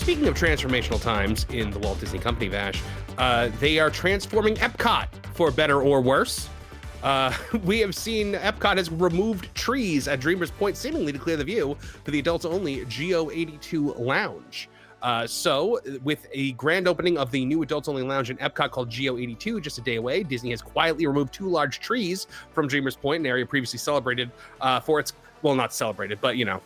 speaking of transformational times in the Walt Disney Company, Vash, they are transforming Epcot for better or worse. We have seen Epcot has removed trees at Dreamers Point, seemingly to clear the view for the adults-only Geo-82 lounge. So, with a grand opening of the new adults-only lounge in Epcot called Geo-82 just a day away, Disney has quietly removed 2 large trees from Dreamers Point, an area previously celebrated for its, well, not celebrated, but, you know,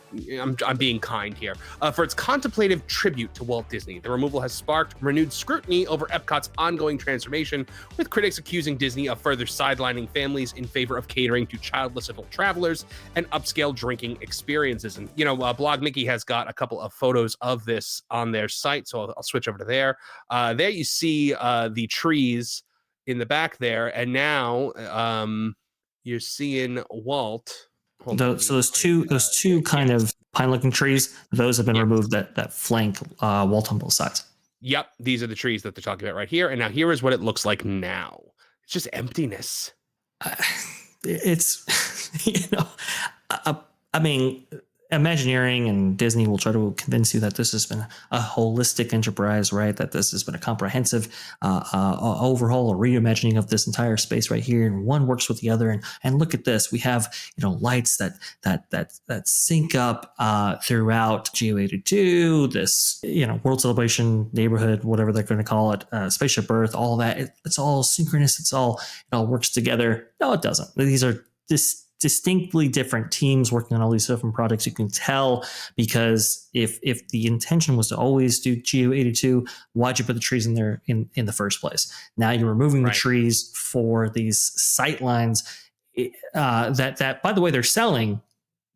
I'm being kind here, for its contemplative tribute to Walt Disney. The removal has sparked renewed scrutiny over Epcot's ongoing transformation, with critics accusing Disney of further sidelining families in favor of catering to childless adult travelers and upscale drinking experiences. And, you know, Blog Mickey has got a couple of photos of this on their site, so I'll switch over to there. There you see the trees in the back there, and now you're seeing Walt. So those two kind of pine-looking trees, those have been removed that flank Walt on both sides. Yep, these are the trees that they're talking about right here. And now here is what it looks like now. It's just emptiness. It's, you know, I mean, Imagineering and Disney will try to convince you that this has been a holistic enterprise, right? That this has been a comprehensive overhaul or reimagining of this entire space right here, and one works with the other. And look at this, we have, you know, lights that sync up throughout Geo-82, this, you know, World Celebration neighborhood, whatever they're going to call it, Spaceship Earth, all that. It's all synchronous. It all works together. No, it doesn't. These are distinctly different teams working on all these different projects. You can tell, because if the intention was to always do Geo-82, why'd you put the trees in there in the first place? Now you're removing the trees for these sight lines that by the way they're selling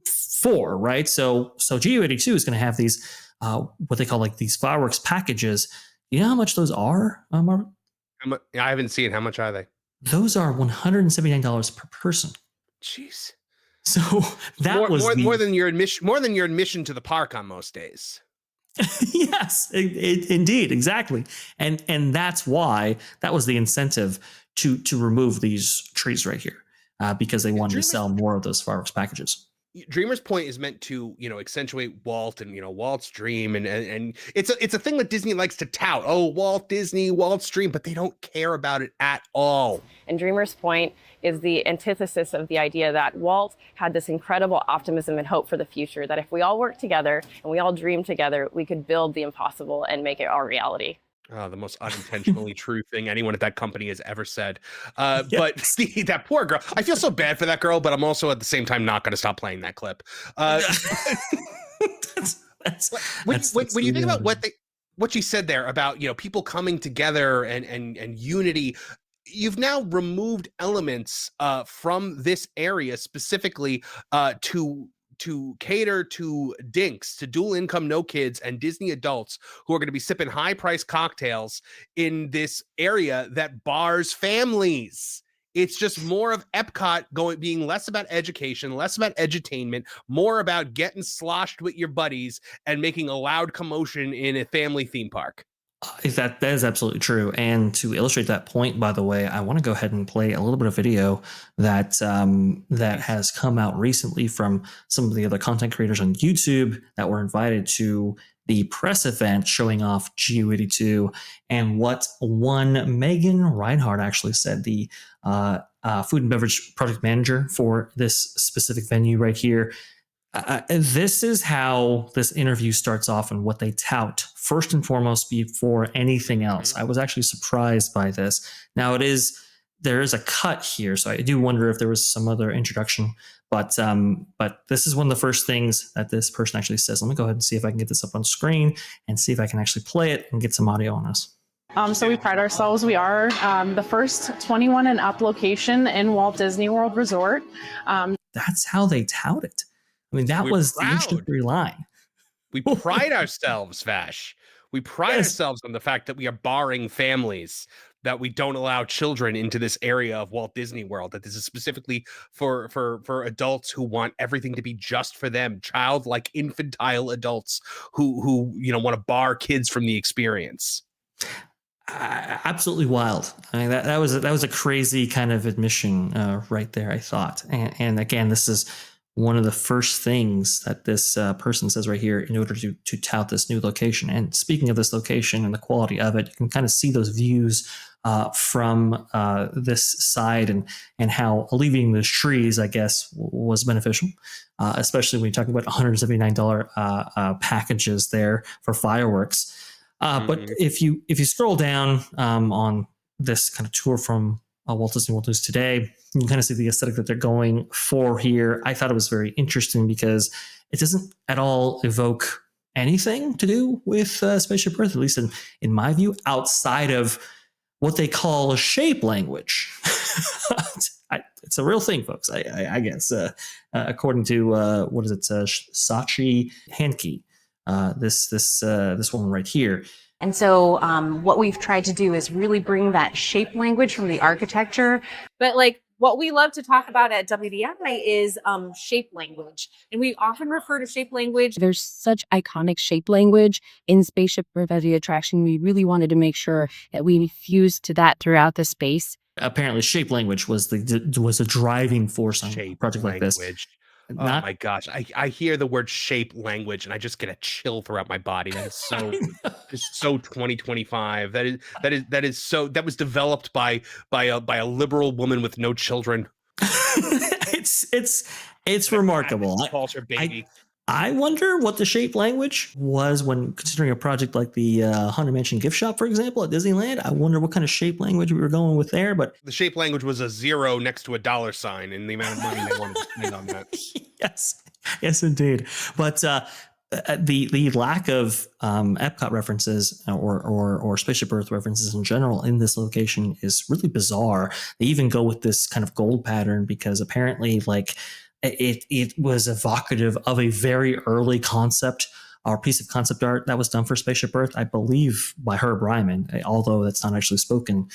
for, right? So Geo-82 is going to have these what they call like these fireworks packages. You know how much those are, Marvin? I haven't seen. How much are they? Those are $179 per person. Jeez. So that more than your admission to the park on most days. Yes, indeed, exactly. And that's why that was the incentive to remove these trees right here, because they wanted to sell more of those fireworks packages. Dreamers Point is meant to, you know, accentuate Walt and, you know, Walt's dream, and it's a thing that Disney likes to tout. Oh, Walt Disney, Walt's dream, but they don't care about it at all. And Dreamers Point is the antithesis of the idea that Walt had this incredible optimism and hope for the future, that if we all work together and we all dream together, we could build the impossible and make it our reality. The most unintentionally true thing anyone at that company has ever said. But that poor girl, I feel so bad for that girl, but I'm also at the same time not going to stop playing that clip. When you think about what she said there about, you know, people coming together and unity, you've now removed elements from this area specifically to cater to dinks, to dual income, no kids, and Disney adults who are going to be sipping high priced cocktails in this area that bars families. It's just more of Epcot being less about education, less about edutainment, more about getting sloshed with your buddies and making a loud commotion in a family theme park. That is absolutely true. And to illustrate that point, by the way, I want to go ahead and play a little bit of video that has come out recently from some of the other content creators on YouTube that were invited to the press event showing off Geo-82, and what one Megan Reinhardt actually said, the food and beverage project manager for this specific venue right here. This is how this interview starts off and what they tout first and foremost before anything else. I was actually surprised by this. Now there is a cut here, so I do wonder if there was some other introduction. But this is one of the first things that this person actually says. Let me go ahead and see if I can get this up on screen and see if I can actually play it and get some audio on this. So we pride ourselves. We are the first 21 and up location in Walt Disney World Resort. That's how they tout it. I mean, that was the introductory line. We pride ourselves, Vash. We pride ourselves on the fact that we are barring families, that we don't allow children into this area of Walt Disney World, that this is specifically for adults who want everything to be just for them, childlike, infantile adults who you know, want to bar kids from the experience. Absolutely wild. I mean, that was a crazy kind of admission right there, I thought. And again, this is one of the first things that this person says right here in order to tout this new location. And speaking of this location and the quality of it, you can kind of see those views from this side and how alleviating those trees, I guess, was beneficial, especially when you're talking about $179 packages there for fireworks. But if you scroll down on this kind of tour from Walt Disney World News Today, you can kind of see the aesthetic that they're going for here. I thought it was very interesting because it doesn't at all evoke anything to do with Spaceship Earth, at least in my view, outside of what they call shape language. It's a real thing, folks, I guess, according to, what is it, Sachi Hankey, this woman right here. And so what we've tried to do is really bring that shape language from the architecture. But like what we love to talk about at WDI is shape language. And we often refer to shape language. There's such iconic shape language in Spaceship Earth as the attraction. We really wanted to make sure that we fused to that throughout the space. Apparently shape language was a driving force on a project like this. Oh my gosh. I hear the word shape language and I just get a chill throughout my body. That is so just so 2025. That was developed by a liberal woman with no children. It's remarkable. Culture, baby. I wonder what the shape language was when considering a project like the Haunted Mansion gift shop, for example, at Disneyland. I wonder what kind of shape language we were going with there. But the shape language was a zero next to a dollar sign in the amount of money they wanted to spend on that. Yes, indeed. But the lack of Epcot references or Spaceship Earth references in general in this location is really bizarre. They even go with this kind of gold pattern because apparently, like, it was evocative of a very early concept or piece of concept art that was done for Spaceship Earth, I believe by Herb Ryman, although that's not actually spoken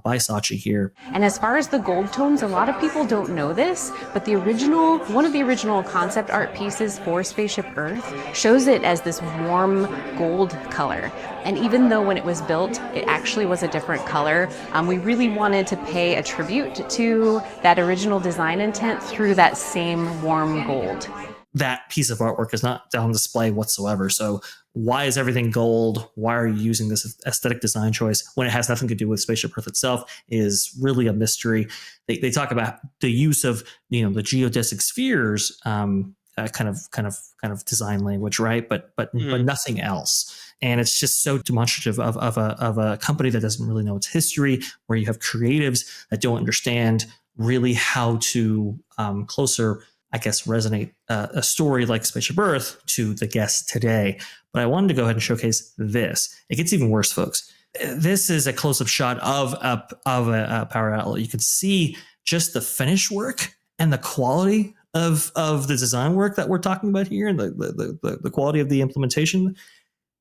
by Sachi here. And as far as the gold tones, a lot of people don't know this, but one of the original concept art pieces for Spaceship Earth shows it as this warm gold color. And even though when it was built, it actually was a different color, we really wanted to pay a tribute to that original design intent through that same warm gold. That piece of artwork is not on display whatsoever. So why is everything gold? Why are you using this aesthetic design choice when it has nothing to do with Spaceship Earth itself is really a mystery. They talk about the use of, the geodesic spheres, kind of design language, right? But nothing else. And it's just so demonstrative of a company that doesn't really know its history, where you have creatives that don't understand really how to closer, I guess, resonate a story like Spaceship Earth to the guests today. But I wanted to go ahead and showcase this. It gets even worse, folks. This is a close-up shot of a power outlet. You can see just the finish work and the quality of the design work that we're talking about here, and the quality of the implementation.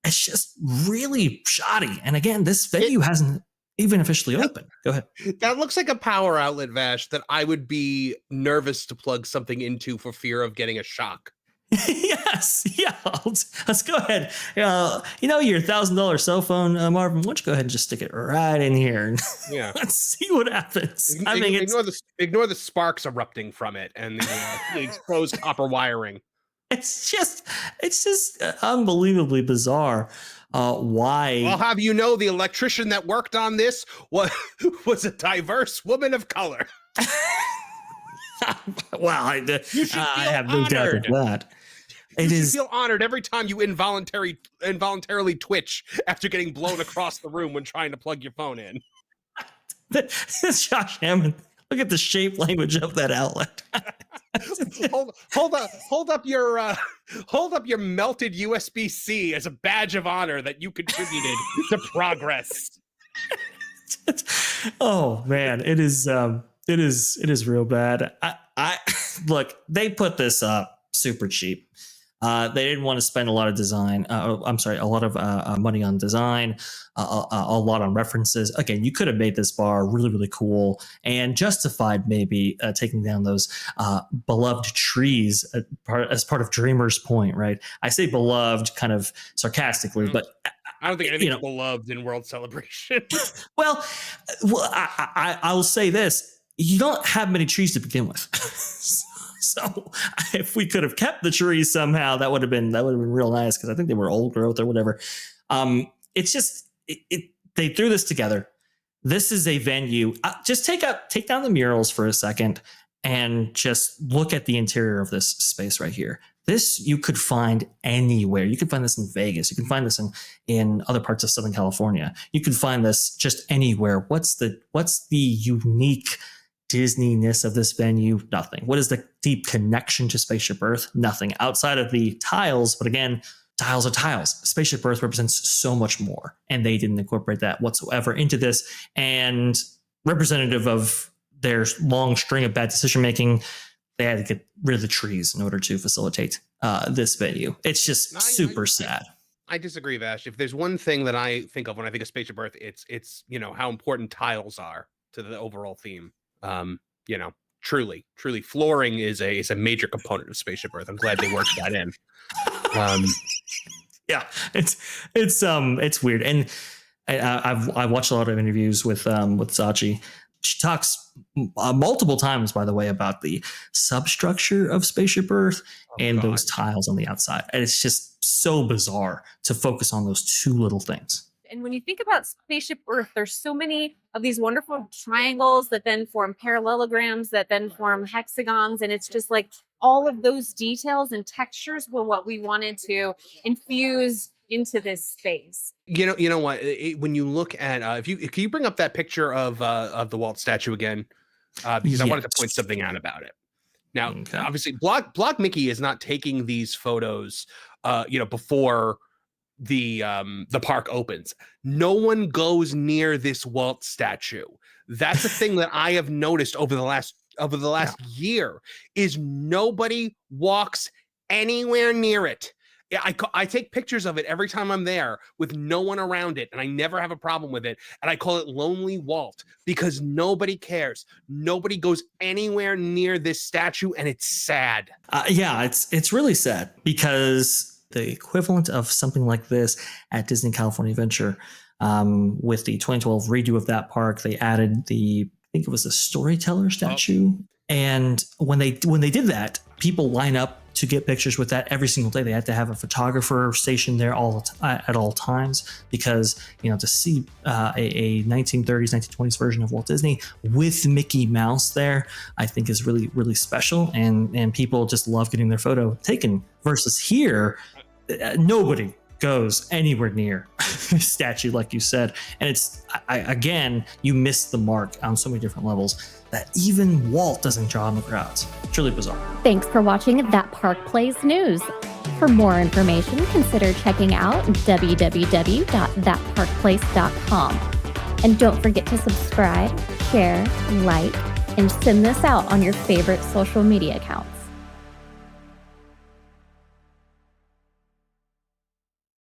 It's just really shoddy. And again, this venue hasn't even officially open. Go ahead. That looks like a power outlet, Vash, that I would be nervous to plug something into for fear of getting a shock. Yes. Yeah. Let's go ahead. Your $1,000 cell phone, Marvin, why don't you go ahead and just stick it right in here? Yeah. Let's see what happens. Ignore the sparks erupting from it and the exposed copper wiring. It's just unbelievably bizarre. Why? I'll have you know, the electrician that worked on this was a diverse woman of color. Well, I have no doubt of that. You should feel honored every time you involuntarily twitch after getting blown across the room when trying to plug your phone in. Josh Hammond, look at the shape language of that outlet. hold up your melted USB-C as a badge of honor that you contributed to progress. Oh man, it is real bad. I look, they put this up super cheap. They didn't want to spend a lot of money on design, a lot on references. Again, you could have made this bar really, really cool and justified maybe taking down those beloved trees as part of Dreamer's Point, right? I say beloved kind of sarcastically, but I don't think anything's beloved in World Celebration. well, I will say this. You don't have many trees to begin with. So if we could have kept the trees somehow, that would have been real nice, because I think they were old growth or whatever. It's just they threw this together. This is a venue. Just take down the murals for a second and just look at the interior of this space right here. This you could find anywhere. You could find this in Vegas. You can find this in other parts of Southern California. You could find this just anywhere. What's the unique Disney-ness of this venue? Nothing. What is the deep connection to Spaceship Earth? Nothing outside of the tiles. But again, tiles are tiles. Spaceship Earth represents so much more, and they didn't incorporate that whatsoever into this. And representative of their long string of bad decision making, they had to get rid of the trees in order to facilitate this venue. It's just super sad. I disagree, Vash. If there's one thing that I think of when I think of Spaceship Earth, it's how important tiles are to the overall theme. Truly, flooring is a major component of Spaceship Earth. I'm glad they worked that in. Yeah, it's weird, and I've watched a lot of interviews with Sachi. She talks multiple times, by the way, about the substructure of Spaceship Earth and those tiles on the outside. And it's just so bizarre to focus on those two little things. And when you think about Spaceship Earth, there's so many of these wonderful triangles that then form parallelograms that then form hexagons. And it's just like all of those details and textures were what we wanted to infuse into this space. You know what? When you look at can you bring up that picture of the Walt statue again? Because I wanted to point something out about it. Now, obviously, Block Mickey is not taking these photos, before the park opens. No one goes near this Walt statue. That's a thing that I have noticed over the last year. Is nobody walks anywhere near it. Yeah, I take pictures of it every time I'm there with no one around it, and I never have a problem with it. And I call it Lonely Walt because nobody cares. Nobody goes anywhere near this statue, and it's sad. It's really sad, because the equivalent of something like this at Disney California Adventure, with the 2012 redo of that park, they added I think it was the Storyteller statue. And when they did that, people line up to get pictures with that every single day. They had to have a photographer stationed there at all times, because to see a 1930s, 1920s version of Walt Disney with Mickey Mouse there, I think is really, really special, and people just love getting their photo taken. Versus here, nobody goes anywhere near statue, like you said, and it's again, you miss the mark on so many different levels that even Walt doesn't draw in the crowds. It's really bizarre. Thanks for watching That Park Plays News. For more information, consider checking out www.thatparkplace.com. And don't forget to subscribe, share, like, and send this out on your favorite social media accounts.